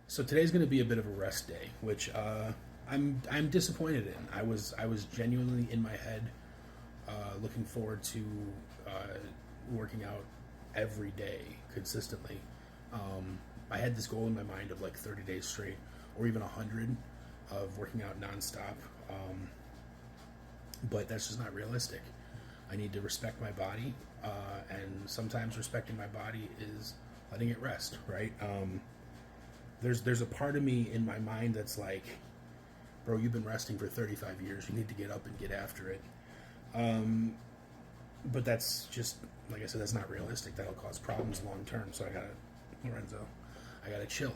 So today's going to be a bit of a rest day, which I'm disappointed in. I was genuinely in my head looking forward to working out every day consistently. I had this goal in my mind of like 30 days straight, or even 100 of working out nonstop. But that's just not realistic. I need to respect my body, and sometimes respecting my body is letting it rest. Right? There's a part of me in my mind that's like, bro, you've been resting for 35 years. You need to get up and get after it. But that's just, like I said, that's not realistic. That'll cause problems long term. So Lorenzo, I gotta chill.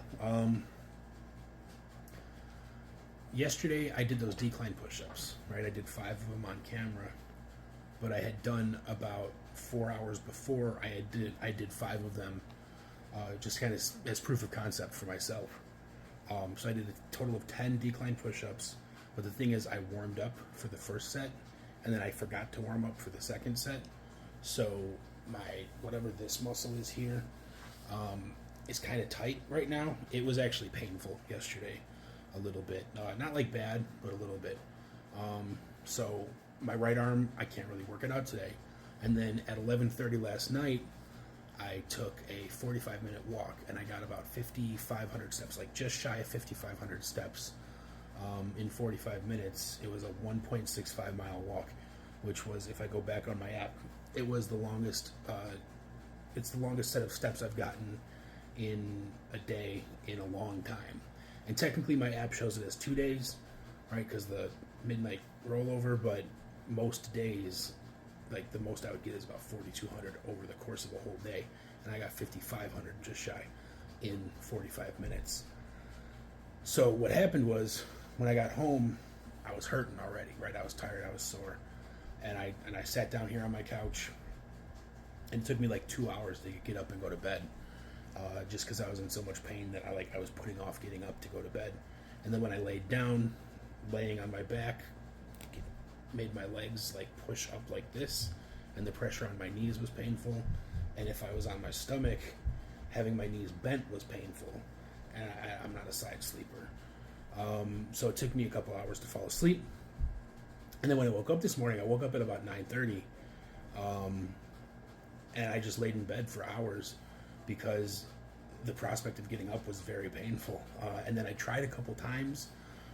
Yesterday I did those decline push-ups. Right, I did 5 of them on camera, but I had done about 4 hours before. I did 5 of them just kind of as proof of concept for myself. So I did a total of 10 decline push-ups, but the thing is I warmed up for the first set, and then I forgot to warm up for the second set. So my, whatever this muscle is here, is kind of tight right now. It was actually painful yesterday, a little bit. Not like bad, but a little bit. So my right arm, I can't really work it out today. And then at 11:30 last night, I took a 45-minute walk, and I got about 5,500 steps, like just shy of 5,500 steps in 45 minutes. It was a 1.65 mile walk, which was, if I go back on my app, it was the longest. It's the longest set of steps I've gotten in a day in a long time. And technically, my app shows it as 2 days, right? Because the midnight rollover, but most days, like the most I would get is about 4,200 over the course of a whole day, and I got 5,500 just shy in 45 minutes. So what happened was, when I got home, I was hurting already, right? I was tired, I was sore, and I sat down here on my couch, and it took me like 2 hours to get up and go to bed, just because I was in so much pain that I was putting off getting up to go to bed. And then when I laid down, laying on my back, made my legs like push up like this, and the pressure on my knees was painful. And if I was on my stomach, having my knees bent was painful. And I'm not a side sleeper, so it took me a couple hours to fall asleep. And then when I woke up this morning, I woke up at about 9:30, and I just laid in bed for hours because the prospect of getting up was very painful. And then I tried a couple times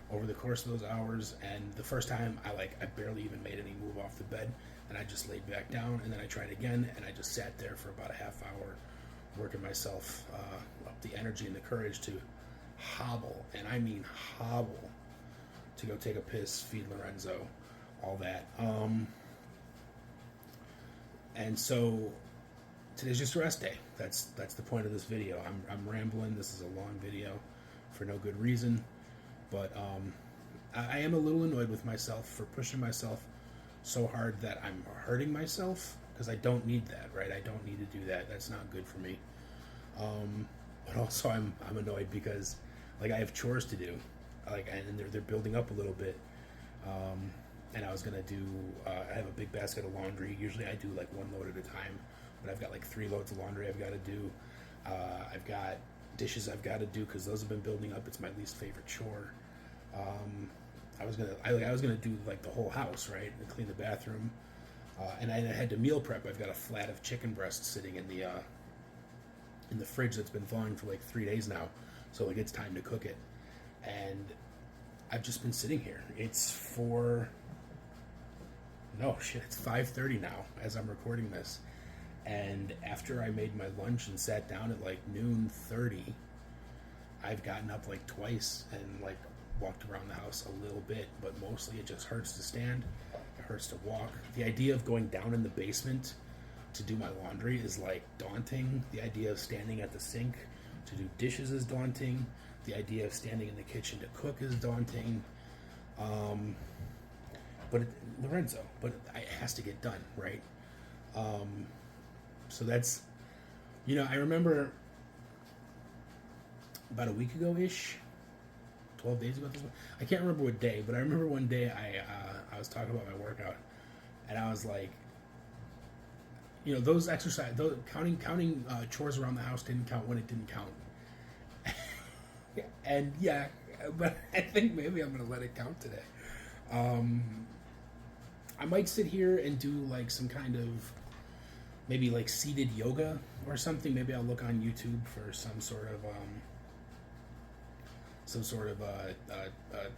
over the course of those hours, and the first time I barely even made any move off the bed, and I just laid back down. And then I tried again, and I just sat there for about a half hour, working myself up the energy and the courage to hobble, and I mean hobble, to go take a piss, feed Lorenzo, all that. And so today's just a rest day. That's the point of this video. I'm rambling. This is a long video for no good reason. But I am a little annoyed with myself for pushing myself so hard that I'm hurting myself, because I don't need that, right? I don't need to do that. That's not good for me. But also I'm annoyed because I have chores to do, and they're building up a little bit. And I was gonna do. I have a big basket of laundry. Usually I do like one load at a time, but I've got like 3 loads of laundry I've got to do. I've got dishes I've got to do because those have been building up. It's my least favorite chore. I was gonna do like the whole house, right, and clean the bathroom, and I had to meal prep. I've got a flat of chicken breast sitting in the fridge that's been thawing for like 3 days now, so it's time to cook it. And I've just been sitting here. It's 5:30 now as I'm recording this. And after I made my lunch and sat down at like noon 30, I've gotten up like twice and like walked around the house a little bit, but mostly it just hurts to stand. It hurts to walk. The idea of going down in the basement to do my laundry is like daunting. The idea of standing at the sink to do dishes is daunting. The idea of standing in the kitchen to cook is daunting. Lorenzo, it has to get done, right? So that's, I remember about a week ago-ish, 12 days ago, I can't remember what day, but I remember one day I was talking about my workout, and I was like, those counting chores around the house didn't count when it didn't count. And yeah, but I think maybe I'm gonna let it count today. Um, I might sit here and do like some kind of maybe like seated yoga or something. Maybe I'll look on YouTube for some sort of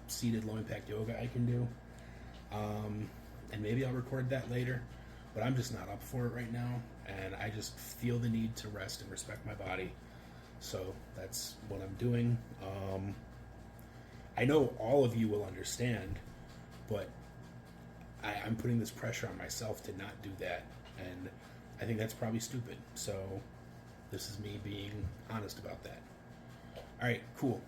seated low impact yoga I can do, and maybe I'll record that later. But I'm just not up for it right now, and I just feel the need to rest and respect my body. So that's what I'm doing. I know all of you will understand, but I'm putting this pressure on myself to not do that, and I think that's probably stupid. So this is me being honest about that. All right, cool.